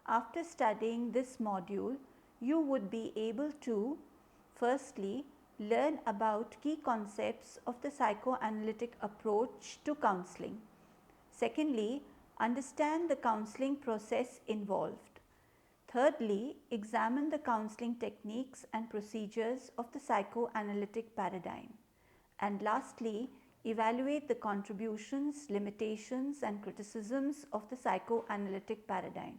After studying this module, you would be able to firstly learn about key concepts of the psychoanalytic approach to counseling. Secondly, understand the counseling process involved. Thirdly, examine the counseling techniques and procedures of the psychoanalytic paradigm. And lastly, evaluate the contributions, limitations, and criticisms of the psychoanalytic paradigm.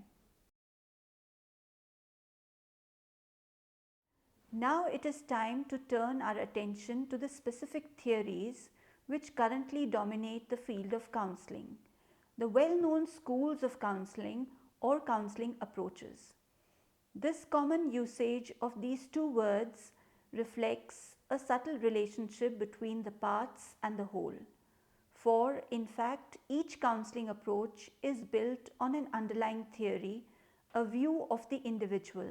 Now it is time to turn our attention to the specific theories which currently dominate the field of counseling, the well-known schools of counseling or counseling approaches. This common usage of these two words reflects a subtle relationship between the parts and the whole. For, in fact, each counseling approach is built on an underlying theory, a view of the individual,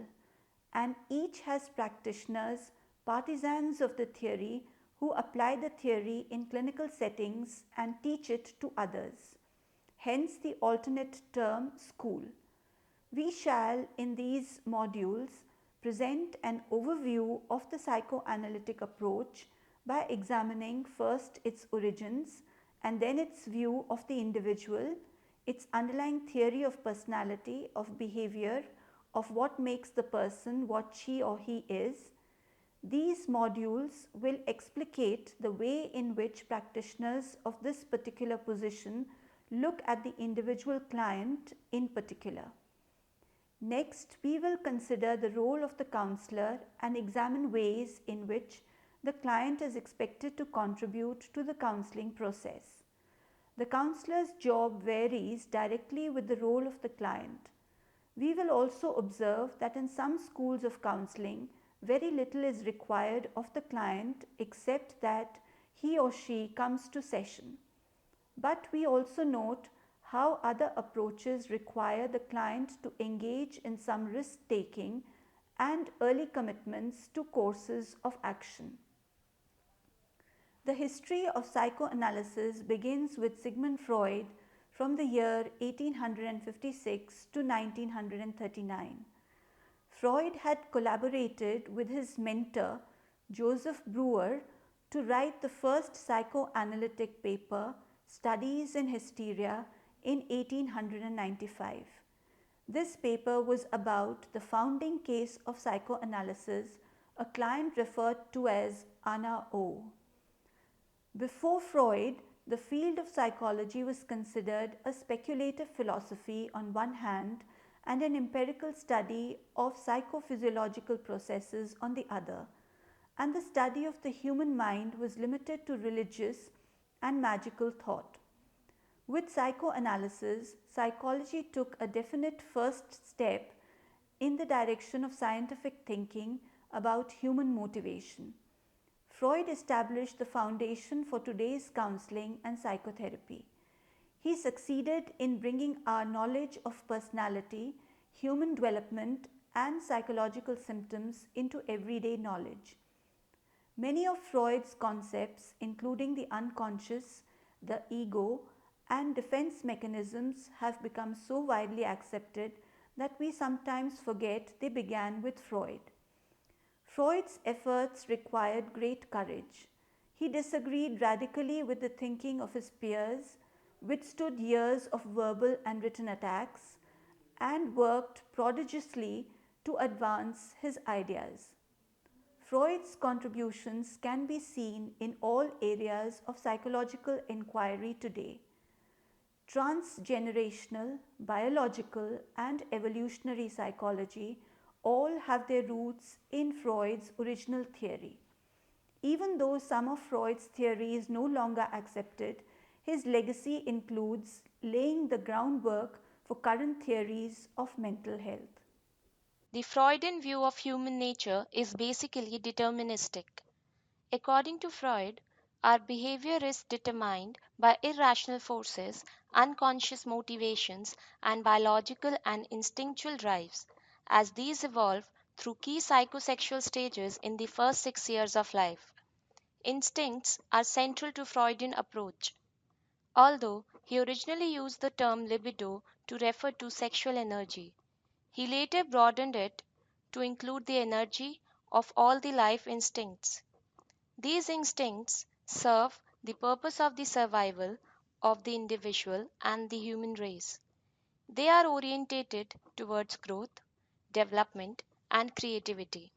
and each has practitioners, partisans of the theory, who apply the theory in clinical settings and teach it to others. Hence the alternate term school. We shall, in these modules, present an overview of the psychoanalytic approach by examining first its origins and then its view of the individual, its underlying theory of personality, of behavior, of what makes the person what she or he is. These modules will explicate the way in which practitioners of this particular position look at the individual client in particular. Next, we will consider the role of the counselor and examine ways in which the client is expected to contribute to the counseling process. The counselor's job varies directly with the role of the client. We will also observe that in some schools of counseling, very little is required of the client except that he or she comes to session. But we also note how other approaches require the client to engage in some risk taking and early commitments to courses of action. The history of psychoanalysis begins with Sigmund Freud from the year 1856 to 1939. Freud had collaborated with his mentor Joseph Breuer to write the first psychoanalytic paper, Studies in Hysteria, in 1895. This paper was about the founding case of psychoanalysis, a client referred to as Anna O. Before Freud, the field of psychology was considered a speculative philosophy on one hand and an empirical study of psychophysiological processes on the other, and the study of the human mind was limited to religious and magical thought. With psychoanalysis, psychology took a definite first step in the direction of scientific thinking about human motivation. Freud established the foundation for today's counseling and psychotherapy. He succeeded in bringing our knowledge of personality, human development, and psychological symptoms into everyday knowledge. Many of Freud's concepts, including the unconscious, the ego, and defense mechanisms, have become so widely accepted that we sometimes forget they began with Freud. Freud's efforts required great courage. He disagreed radically with the thinking of his peers, withstood years of verbal and written attacks, and worked prodigiously to advance his ideas. Freud's contributions can be seen in all areas of psychological inquiry today. Transgenerational, biological, and evolutionary psychology all have their roots in Freud's original theory. Even though some of Freud's theory is no longer accepted, his legacy includes laying the groundwork for current theories of mental health. The Freudian view of human nature is basically deterministic. According to Freud, our behavior is determined by irrational forces, unconscious motivations, and biological and instinctual drives, as these evolve through key psychosexual stages in the first 6 years of life. Instincts are central to Freudian approach. Although he originally used the term libido to refer to sexual energy, He later broadened it to include the energy of all the life instincts. These instincts serve the purpose of the survival of the individual and the human race. They are orientated towards growth, development, and creativity.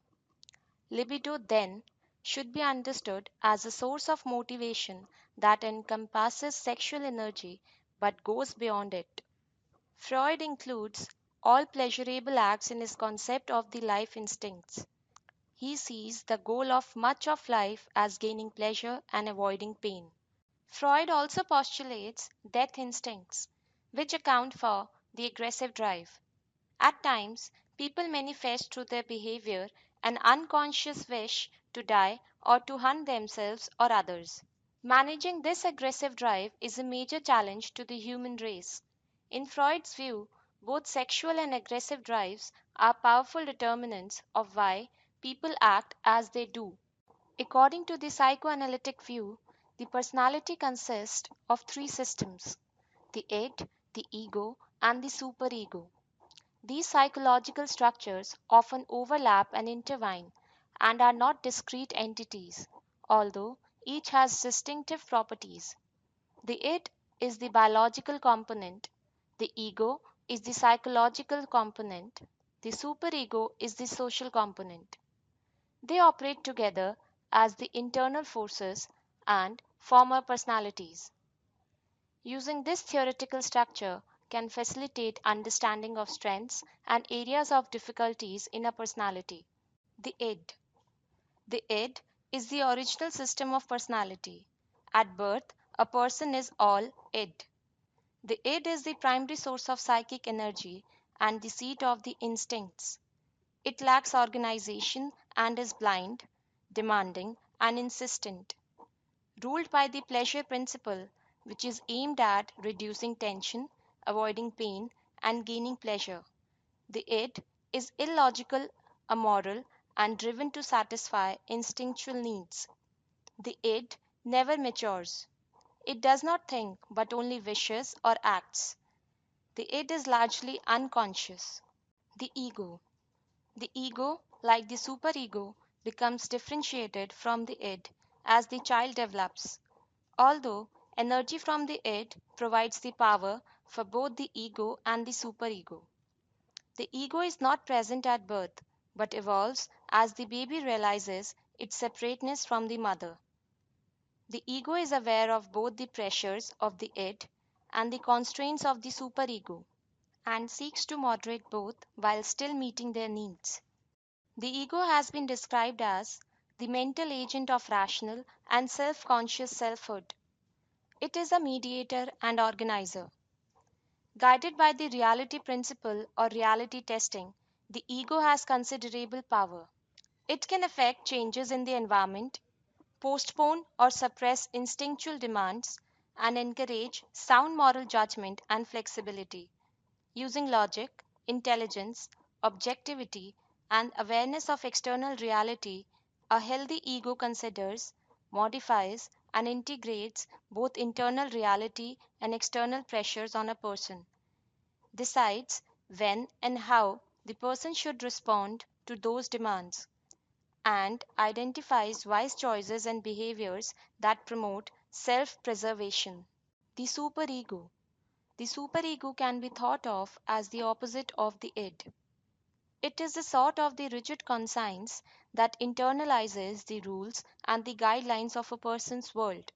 Libido, then, should be understood as a source of motivation that encompasses sexual energy but goes beyond it. Freud includes all pleasurable acts in his concept of the life instincts. He sees the goal of much of life as gaining pleasure and avoiding pain. Freud also postulates death instincts, which account for the aggressive drive. At times, people manifest through their behavior an unconscious wish to die or to hunt themselves or others. Managing this aggressive drive is a major challenge to the human race. In Freud's view, both sexual and aggressive drives are powerful determinants of why people act as they do. According to the psychoanalytic view, the personality consists of three systems: the id, the ego, and the superego. These psychological structures often overlap and intertwine and are not discrete entities, although each has distinctive properties. The id is the biological component, the ego is the psychological component, the superego is the social component. They operate together as the internal forces and form our personalities. Using this theoretical structure can facilitate understanding of strengths and areas of difficulties in a personality. The id. The id is the original system of personality. At birth, a person is all id. The id is the primary source of psychic energy and the seat of the instincts. It lacks organization and is blind, demanding, and insistent. Ruled by the pleasure principle, which is aimed at reducing tension, avoiding pain, and gaining pleasure. The id is illogical, amoral, and driven to satisfy instinctual needs. The id never matures. It does not think but only wishes or acts. The id is largely unconscious. The ego. The ego, like the superego, becomes differentiated from the id as the child develops. Although energy from the id provides the power for both the ego and the superego. The ego is not present at birth, but evolves as the baby realizes its separateness from the mother. The ego is aware of both the pressures of the id and the constraints of the superego, and seeks to moderate both while still meeting their needs. The ego has been described as the mental agent of rational and self conscious selfhood. It is a mediator and organizer. Guided by the reality principle or reality testing, the ego has considerable power. It can affect changes in the environment, postpone or suppress instinctual demands, and encourage sound moral judgment and flexibility. Using logic, intelligence, objectivity, and awareness of external reality, a healthy ego considers, modifies, and integrates both internal reality and external pressures on a person, decides when and how the person should respond to those demands, and identifies wise choices and behaviors that promote self preservation. The superego. The superego can be thought of as the opposite of the id. It is the sort of the rigid conscience that internalizes the rules and the guidelines of a person's world.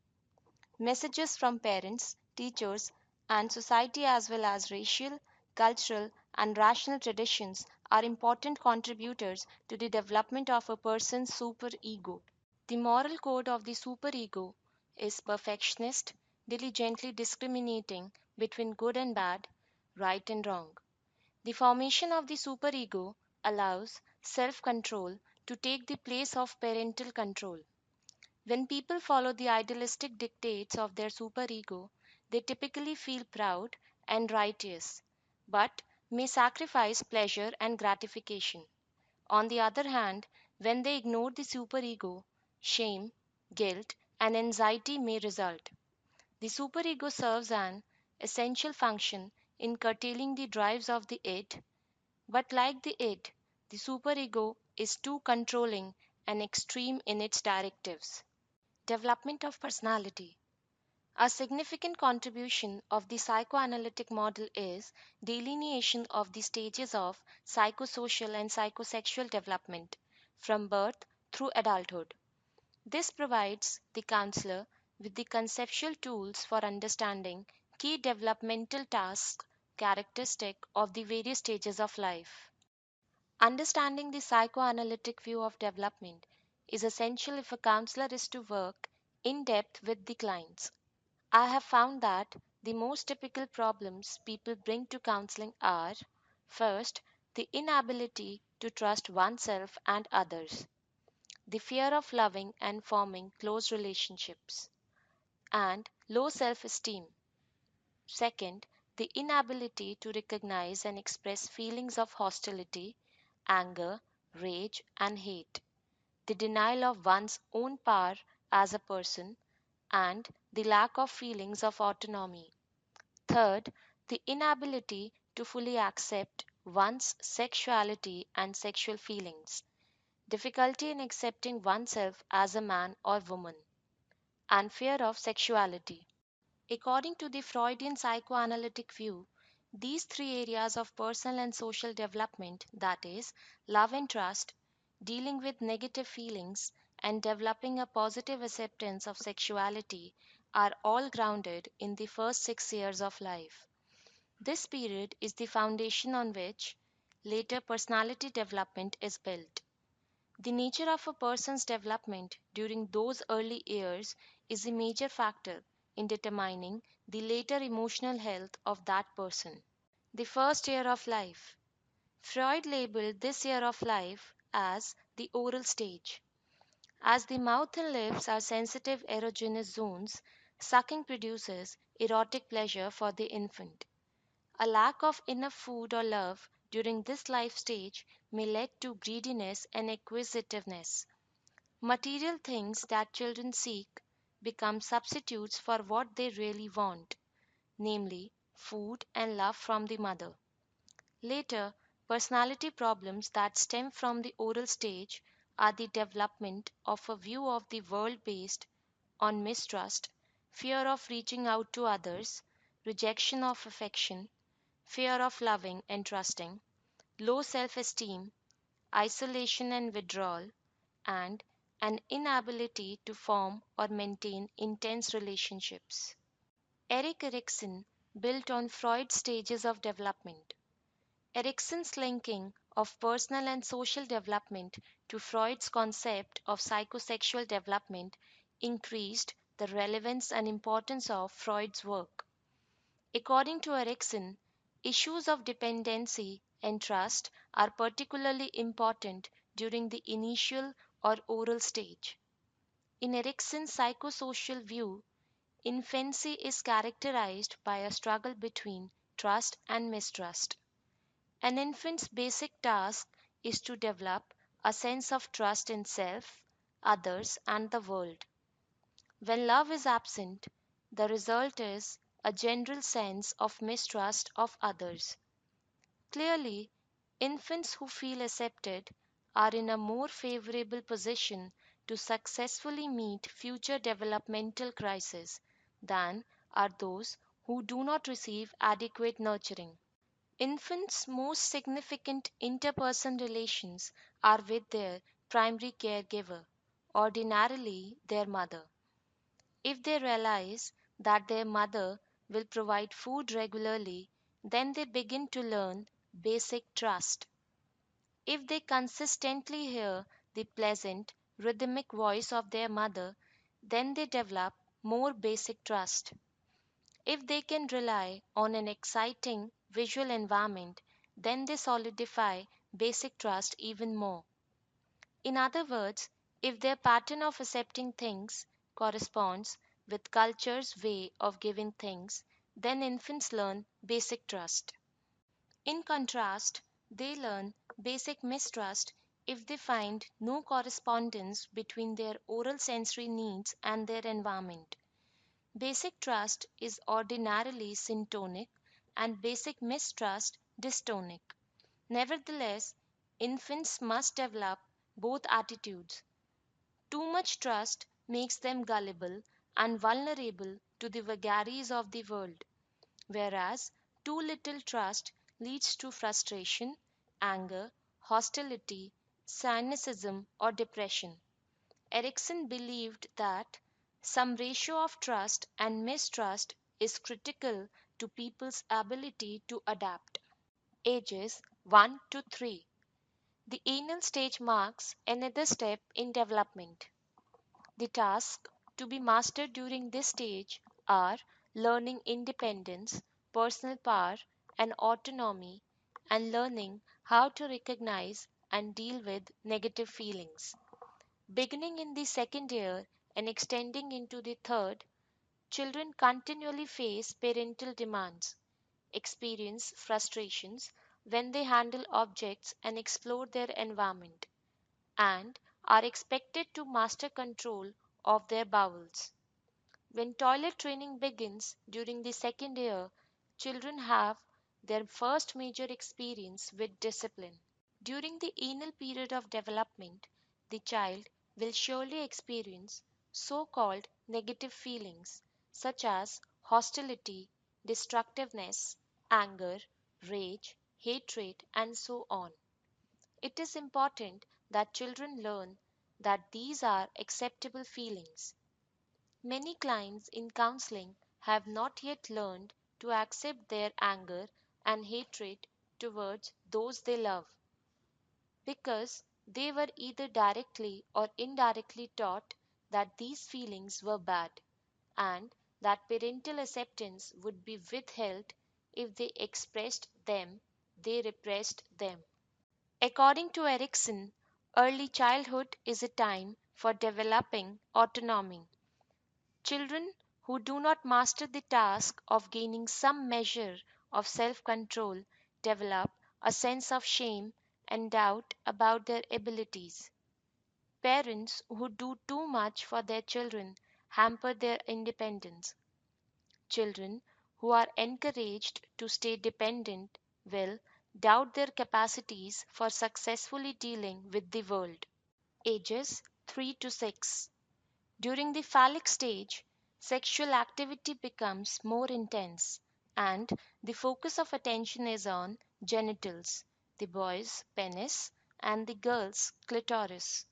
Messages from parents, teachers, and society, as well as racial, cultural, and rational traditions, are important contributors to the development of a person's superego. The moral code of the superego is perfectionist, diligently discriminating between good and bad, right and wrong. The formation of the superego allows self control to take the place of parental control. When people follow the idealistic dictates of their superego, they typically feel proud and righteous, but may sacrifice pleasure and gratification. On the other hand, when they ignore the superego, shame, guilt, and anxiety may result. The superego serves an essential function in curtailing the drives of the id, But like the id, the superego is too controlling and extreme in its directives. Development of personality. A significant contribution of the psychoanalytic model is delineation of the stages of psychosocial and psychosexual development from birth through adulthood. This provides the counselor with the conceptual tools for understanding key developmental tasks characteristic of the various stages of life. Understanding the psychoanalytic view of development is essential if a counselor is to work in depth with the clients. I have found that the most typical problems people bring to counseling are: first, the inability to trust oneself and others, the fear of loving and forming close relationships, and low self esteem. Second, the inability to recognize and express feelings of hostility, anger, rage, and hate, the denial of one's own power as a person, and the lack of feelings of autonomy. Third, the inability to fully accept one's sexuality and sexual feelings, difficulty in accepting oneself as a man or woman, and fear of sexuality. According to the Freudian psychoanalytic view, these three areas of personal and social development, that is, love and trust, dealing with negative feelings, and developing a positive acceptance of sexuality, are all grounded in the first 6 years of life. This period is the foundation on which later personality development is built. The nature of a person's development during those early years is a major factor in determining the later emotional health of that person. The first year of life. Freud labeled this year of life as the oral stage. As the mouth and lips are sensitive erogenous zones, sucking produces erotic pleasure for the infant. A lack of enough food or love during this life stage may lead to greediness and acquisitiveness. Material things that children seek become substitutes for what they really want, namely food and love from the mother. Later, personality problems that stem from the oral stage are the development of a view of the world based on mistrust, fear of reaching out to others, rejection of affection, fear of loving and trusting, low self esteem, isolation and withdrawal, and an inability to form or maintain intense relationships. Erik Erikson built on Freud's stages of development. Erikson's linking of personal and social development to Freud's concept of psychosexual development increased the relevance and importance of Freud's work. According to Erikson, issues of dependency and trust are particularly important during the initial or oral stage. In Erikson's psychosocial view, infancy is characterized by a struggle between trust and mistrust. An infant's basic task is to develop a sense of trust in self, others, and the world. When love is absent, the result is a general sense of mistrust of others. Clearly, infants who feel accepted are in a more favorable position to successfully meet future developmental crises than are those who do not receive adequate nurturing. Infants' most significant interpersonal relations are with their primary caregiver, ordinarily their mother. If they realize that their mother will provide food regularly, then they begin to learn basic trust. If they consistently hear the pleasant, rhythmic voice of their mother, then they develop more basic trust. If they can rely on an exciting visual environment, then they solidify basic trust even more. In other words, if their pattern of accepting things corresponds with culture's way of giving things, then infants learn basic trust. In contrast, they learn basic mistrust if they find no correspondence between their oral sensory needs and their environment. Basic trust is ordinarily syntonic and basic mistrust dystonic. Nevertheless, infants must develop both attitudes. Too much trust makes them gullible and vulnerable to the vagaries of the world, whereas too little trust leads to frustration, anger, hostility, cynicism, or depression. Erikson believed that some ratio of trust and mistrust is critical to people's ability to adapt. Ages 1 to 3. The anal stage marks another step in development. The tasks to be mastered during this stage are learning independence, personal power, and autonomy, and learning how to recognize and deal with negative feelings. Beginning in the second year and extending into the third, children continually face parental demands, experience frustrations when they handle objects and explore their environment, and are expected to master control of their bowels. When toilet training begins during the second year, children have their first major experience with discipline. During the anal period of development, the child will surely experience so called negative feelings such as hostility, destructiveness, anger, rage, hatred, and so on. It is important that children learn that these are acceptable feelings. Many clients in counseling have not yet learned to accept their anger and hatred towards those they love because they were either directly or indirectly taught that these feelings were bad and that parental acceptance would be withheld if they expressed them, they repressed them. According to Erikson, early childhood is a time for developing autonomy. Children who do not master the task of gaining some measure of self control develop a sense of shame and doubt about their abilities. Parents who do too much for their children hamper their independence. Children who are encouraged to stay dependent will doubt their capacities for successfully dealing with the world. Ages 3 to 6. During the phallic stage, sexual activity becomes more intense, and the focus of attention is on genitals, the boy's penis, and the girl's clitoris.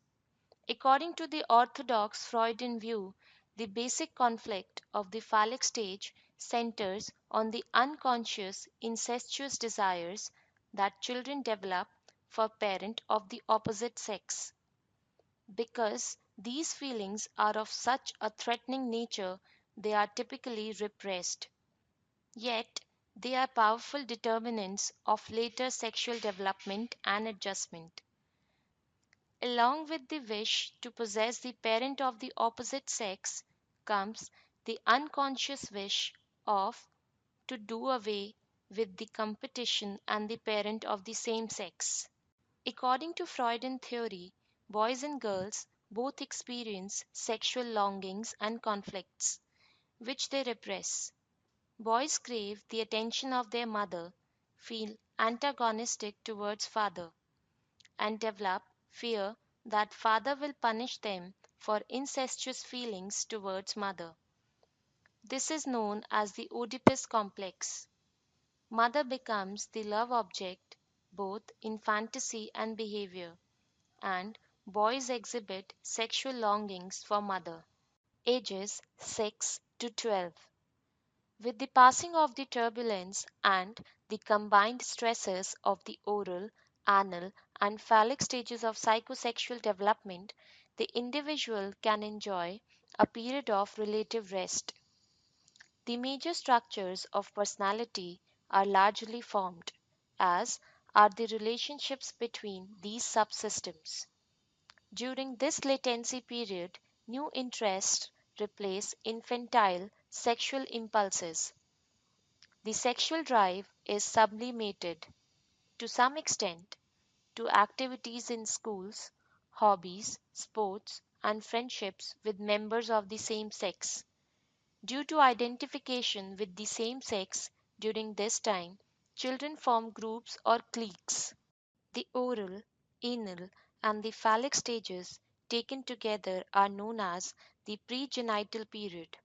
According to the orthodox Freudian view, the basic conflict of the phallic stage centers on the unconscious incestuous desires that children develop for parent of the opposite sex. Because these feelings are of such a threatening nature, they are typically repressed. Yet, they are powerful determinants of later sexual development and adjustment. Along with the wish to possess the parent of the opposite sex comes the unconscious wish of to do away with the competition and the parent of the same sex. According to Freudian theory, boys and girls both experience sexual longings and conflicts, which they repress. Boys crave the attention of their mother, feel antagonistic towards father, and develop fear that father will punish them for incestuous feelings towards mother. This is known as the Oedipus complex. Mother becomes the love object both in fantasy and behavior, and boys exhibit sexual longings for mother. Ages 6 to 12. With the passing of the turbulence and the combined stresses of the oral, anal, and phallic stages of psychosexual development, the individual can enjoy a period of relative rest. The major structures of personality are largely formed, as are the relationships between these subsystems. During this latency period, new interests replace infantile sexual impulses. The sexual drive is sublimated, to some extent, to activities in schools, hobbies, sports, and friendships with members of the same sex. Due to identification with the same sex during this time, children form groups or cliques. The oral, anal, and the phallic stages taken together are known as the pregenital period.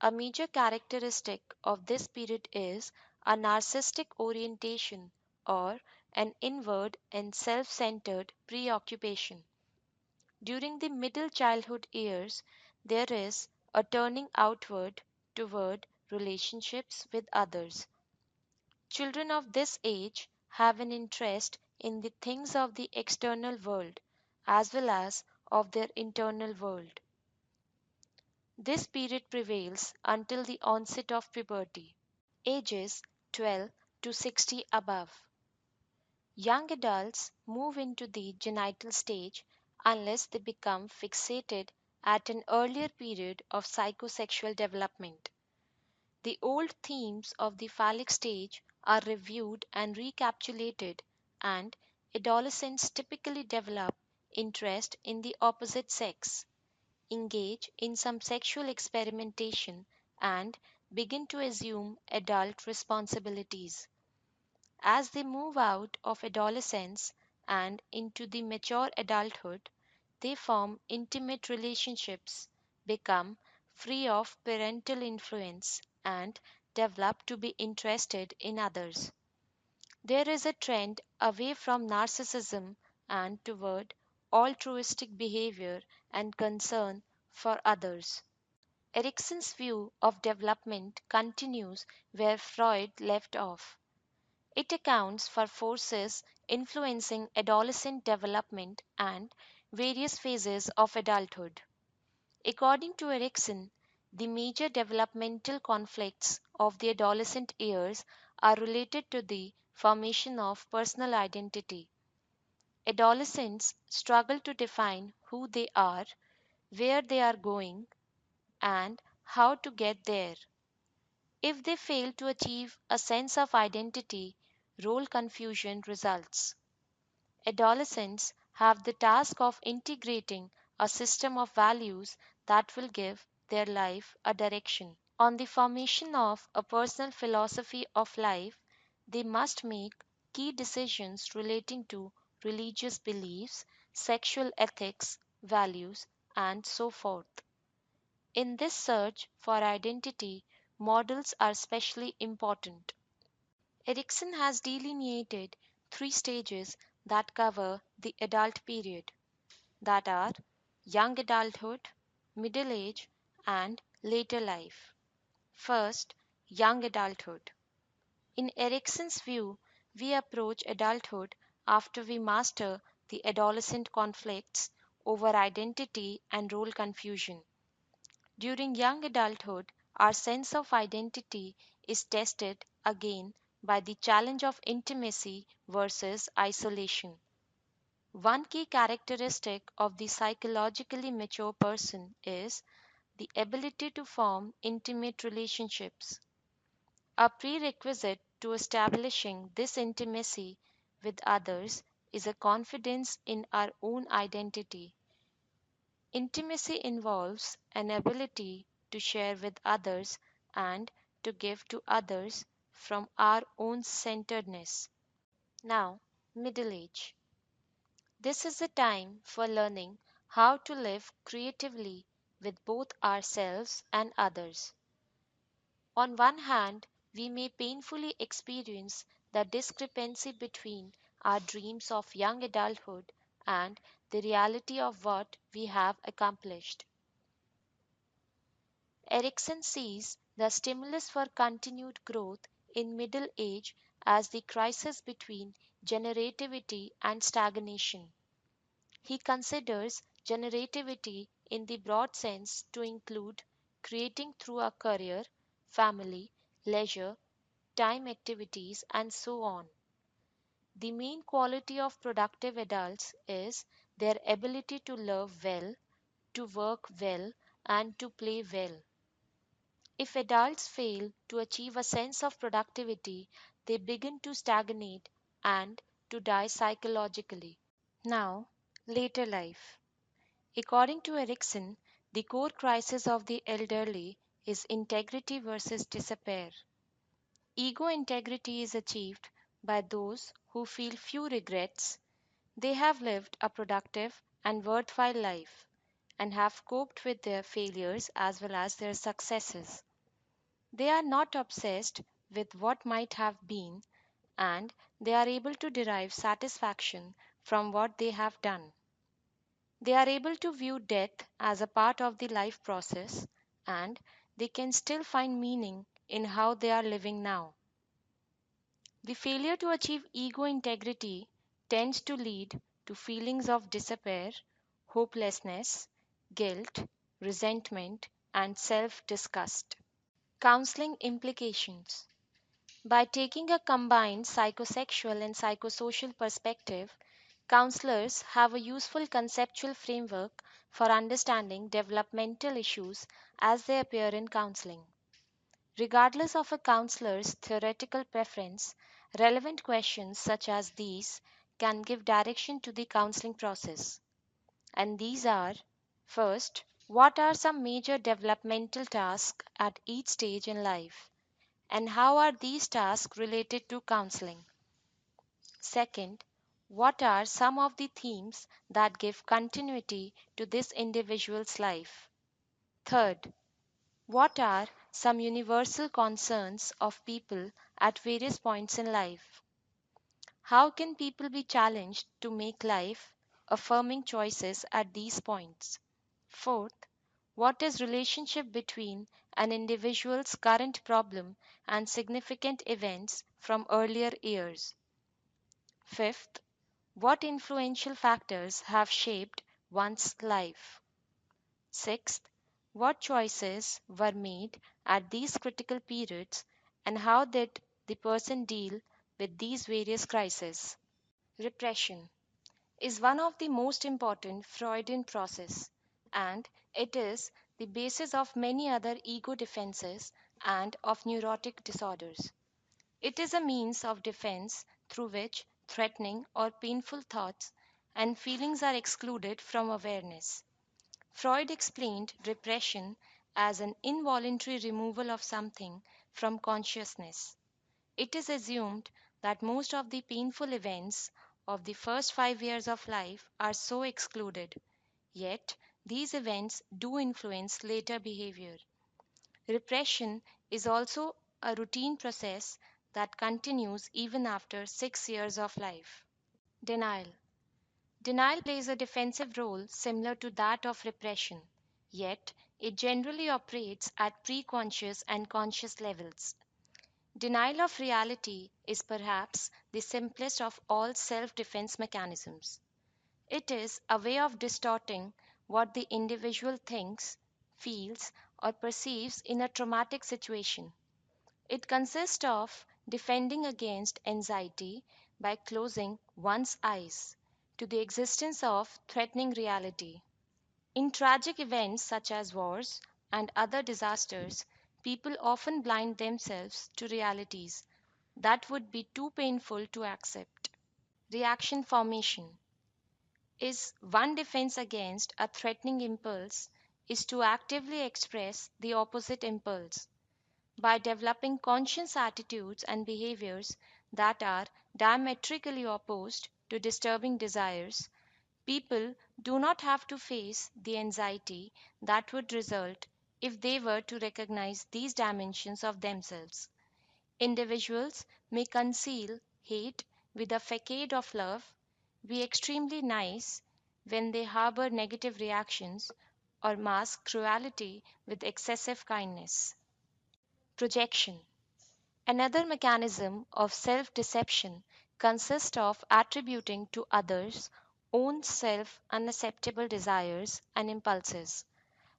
A major characteristic of this period is a narcissistic orientation or an inward and self centered preoccupation. During the middle childhood years, there is a turning outward toward relationships with others. Children of this age have an interest in the things of the external world as well as of their internal world. This period prevails until the onset of puberty, ages 12 to 60 above. Young adults move into the genital stage unless they become fixated at an earlier period of psychosexual development. The old themes of the phallic stage are reviewed and recapitulated, and adolescents typically develop interest in the opposite sex, engage in some sexual experimentation, and begin to assume adult responsibilities. As they move out of adolescence and into the mature adulthood, they form intimate relationships, become free of parental influence, and develop to be interested in others. There is a trend away from narcissism and toward altruistic behavior and concern for others. Erikson's view of development continues where Freud left off. It accounts for forces influencing adolescent development and various phases of adulthood. According to Erikson, the major developmental conflicts of the adolescent years are related to the formation of personal identity. Adolescents struggle to define who they are, where they are going, and how to get there. If they fail to achieve a sense of identity, role confusion results. Adolescents have the task of integrating a system of values that will give their life a direction. On the formation of a personal philosophy of life, they must make key decisions relating to religious beliefs, sexual ethics, values, and so forth. In this search for identity, models are especially important. Erikson has delineated three stages that cover the adult period, that are young adulthood, middle age, and later life. First, young adulthood. In Erikson's view, we approach adulthood after we master the adolescent conflicts over identity and role confusion. During young adulthood, our sense of identity is tested again by the challenge of intimacy versus isolation. One key characteristic of the psychologically mature person is the ability to form intimate relationships. A prerequisite to establishing this intimacy with others is a confidence in our own identity. Intimacy involves an ability to share with others and to give to others from our own centeredness. Now, middle age. This is the time for learning how to live creatively with both ourselves and others. On one hand, we may painfully experience the discrepancy between our dreams of young adulthood and the reality of what we have accomplished. Erikson sees the stimulus for continued growth in middle age as the crisis between generativity and stagnation. He considers generativity in the broad sense to include creating through a career, family, leisure, time activities, and so on. The main quality of productive adults is their ability to love well, to work well, and to play well. If adults fail to achieve a sense of productivity, they begin to stagnate and to die psychologically. Now, later life. According to Erikson, the core crisis of the elderly is integrity versus despair. Ego integrity is achieved by those who feel few regrets. They have lived a productive and worthwhile life and have coped with their failures as well as their successes. They are not obsessed with what might have been, and they are able to derive satisfaction from what they have done. They are able to view death as a part of the life process, and they can still find meaning in how they are living now. The failure to achieve ego integrity tends to lead to feelings of despair, hopelessness, guilt, resentment, and self disgust. Counseling implications. By taking a combined psychosexual and psychosocial perspective, counselors have a useful conceptual framework for understanding developmental issues as they appear in counseling. Regardless of a counselor's theoretical preference, relevant questions such as these can give direction to the counseling process. And these are: first, what are some major developmental tasks at each stage in life, and how are these tasks related to counseling? Second, what are some of the themes that give continuity to this individual's life? Third, what are some universal concerns of people at various points in life? How can people be challenged to make life affirming choices at these points? Fourth, what is relationship between an individual's current problem and significant events from earlier years? Fifth, what influential factors have shaped one's life? Sixth, what choices were made at these critical periods and how did the person deal with these various crises? Repression is one of the most important Freudian process, and it is the basis of many other ego defenses and of neurotic disorders. It is a means of defense through which threatening or painful thoughts and feelings are excluded from awareness. Freud explained repression as an involuntary removal of something from consciousness. It is assumed that most of the painful events of the first 5 years of life are so excluded, yet these events do influence later behavior. Repression is also a routine process that continues even after 6 years of life. Denial. Denial plays a defensive role similar to that of repression, yet it generally operates at preconscious and conscious levels. Denial of reality is perhaps the simplest of all self defense mechanisms. It is a way of distorting what the individual thinks, feels, or perceives in a traumatic situation. It consists of defending against anxiety by closing one's eyes to the existence of threatening reality. In tragic events such as wars and other disasters, people often blind themselves to realities that would be too painful to accept. Reaction formation is one defense against a threatening impulse is to actively express the opposite impulse. By developing conscious attitudes and behaviors that are diametrically opposed to disturbing desires, people do not have to face the anxiety that would result if they were to recognize these dimensions of themselves. Individuals may conceal hate with a facade of love, be extremely nice when they harbor negative reactions, or mask cruelty with excessive kindness. Projection. Another mechanism of self deception consists of attributing to others' own self unacceptable desires and impulses.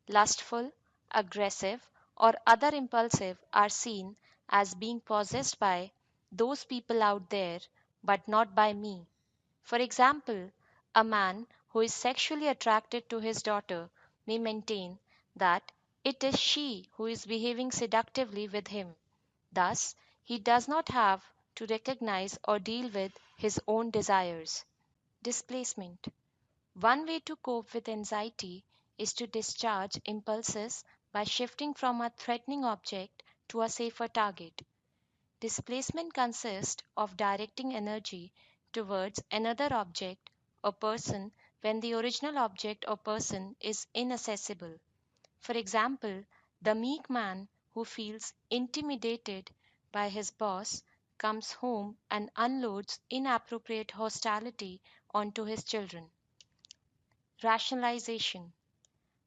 Lustful, aggressive, or other impulsive are seen as being possessed by those people out there, but not by me. For example, a man who is sexually attracted to his daughter may maintain that it is she who is behaving seductively with him. Thus, he does not have to recognize or deal with his own desires. Displacement. One way to cope with anxiety is to discharge impulses by shifting from a threatening object to a safer target. Displacement consists of directing energy towards another object or person when the original object or person is inaccessible. For example, the meek man who feels intimidated by his boss comes home and unloads inappropriate hostility onto his children. Rationalization.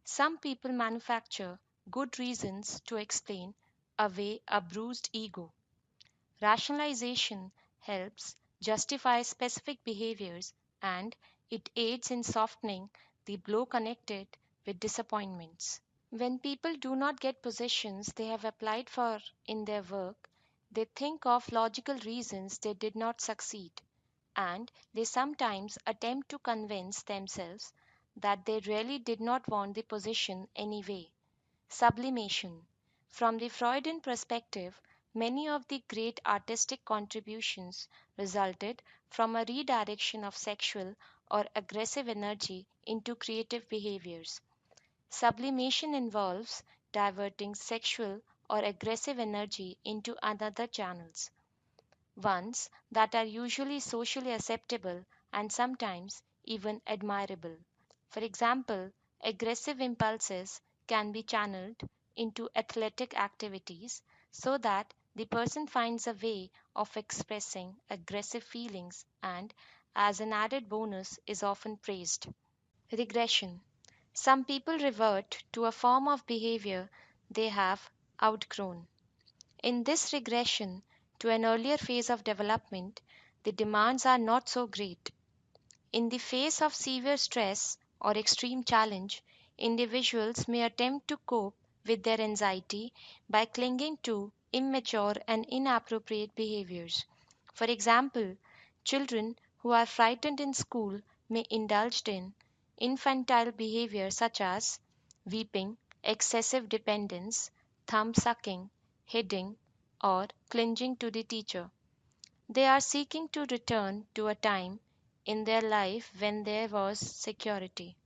Some people manufacture good reasons to explain away a bruised ego. Rationalization helps justify specific behaviors and it aids in softening the blow connected with disappointments. When people do not get positions they have applied for in their work, they think of logical reasons they did not succeed, and they sometimes attempt to convince themselves that they really did not want the position anyway. Sublimation. From the Freudian perspective, many of the great artistic contributions resulted from a redirection of sexual or aggressive energy into creative behaviors. Sublimation involves diverting sexual or aggressive energy into other channels, ones that are usually socially acceptable and sometimes even admirable. For example, aggressive impulses can be channeled into athletic activities so that the person finds a way of expressing aggressive feelings and, as an added bonus, is often praised. Regression. Some people revert to a form of behavior they have outgrown. In this regression to an earlier phase of development, the demands are not so great. In the face of severe stress or extreme challenge, individuals may attempt to cope with their anxiety by clinging to immature and inappropriate behaviors. For example, children who are frightened in school may indulge in infantile behavior such as weeping, excessive dependence, thumb sucking, hitting, or clinging to the teacher. They are seeking to return to a time in their life when there was security.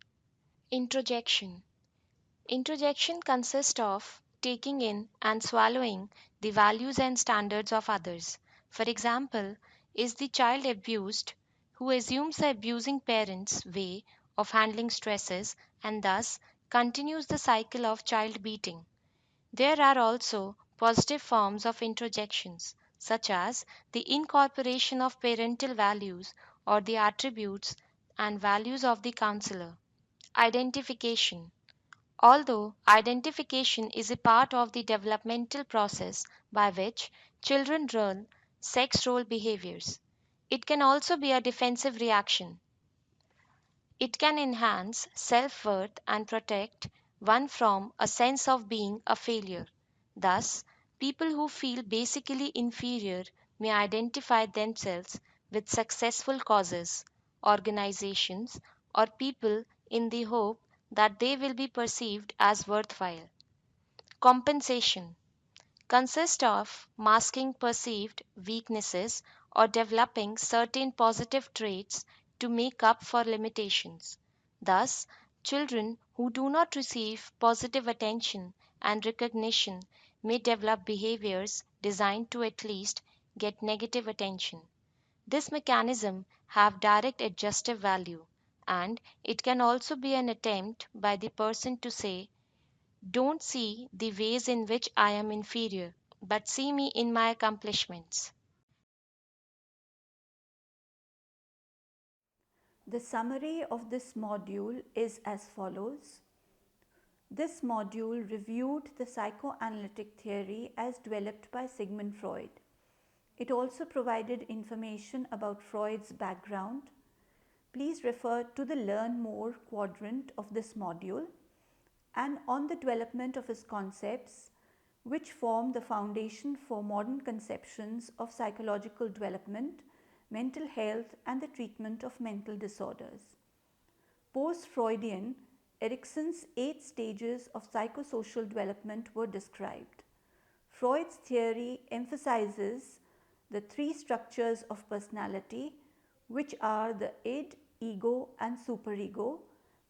Introjection. Introjection consists of taking in and swallowing the values and standards of others. For example, is the child abused who assumes the abusing parent's way of handling stresses and thus continues the cycle of child beating. There are also positive forms of introjections, such as the incorporation of parental values or the attributes and values of the counselor. Identification. Although identification is a part of the developmental process by which children learn sex role behaviors, it can also be a defensive reaction. It can enhance self worth and protect one from a sense of being a failure. Thus, people who feel basically inferior may identify themselves with successful causes, organizations, or people in the hope that they will be perceived as worthwhile. Compensation consists of masking perceived weaknesses or developing certain positive traits to make up for limitations. Thus, children who do not receive positive attention and recognition may develop behaviors designed to at least get negative attention. This mechanism have direct adjustive value, and it can also be an attempt by the person to say, don't see the ways in which I am inferior, but see me in my accomplishments. The summary of this module is as follows. This module reviewed the psychoanalytic theory as developed by Sigmund Freud. It also provided information about Freud's background. Please refer to the Learn More quadrant of this module and on the development of his concepts, which form the foundation for modern conceptions of psychological development, mental health, and the treatment of mental disorders. Post-Freudian, Erikson's 8 stages of psychosocial development were described. Freud's theory emphasizes the 3 structures of personality, which are the id, ego, and superego,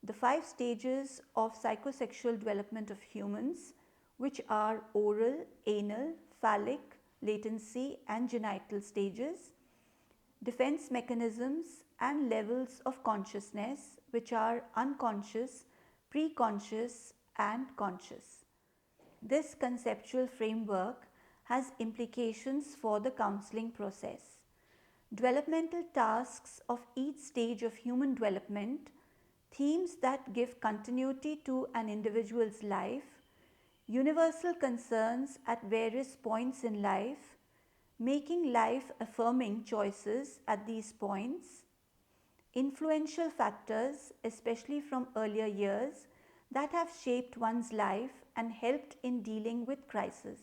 the 5 stages of psychosexual development of humans, which are oral, anal, phallic, latency, and genital stages, defense mechanisms, and levels of consciousness, which are unconscious, preconscious, and conscious. This conceptual framework has implications for the counseling process. Developmental tasks of each stage of human development, themes that give continuity to an individual's life, universal concerns at various points in life, making life affirming choices at these points, influential factors, especially from earlier years, that have shaped one's life and helped in dealing with crisis.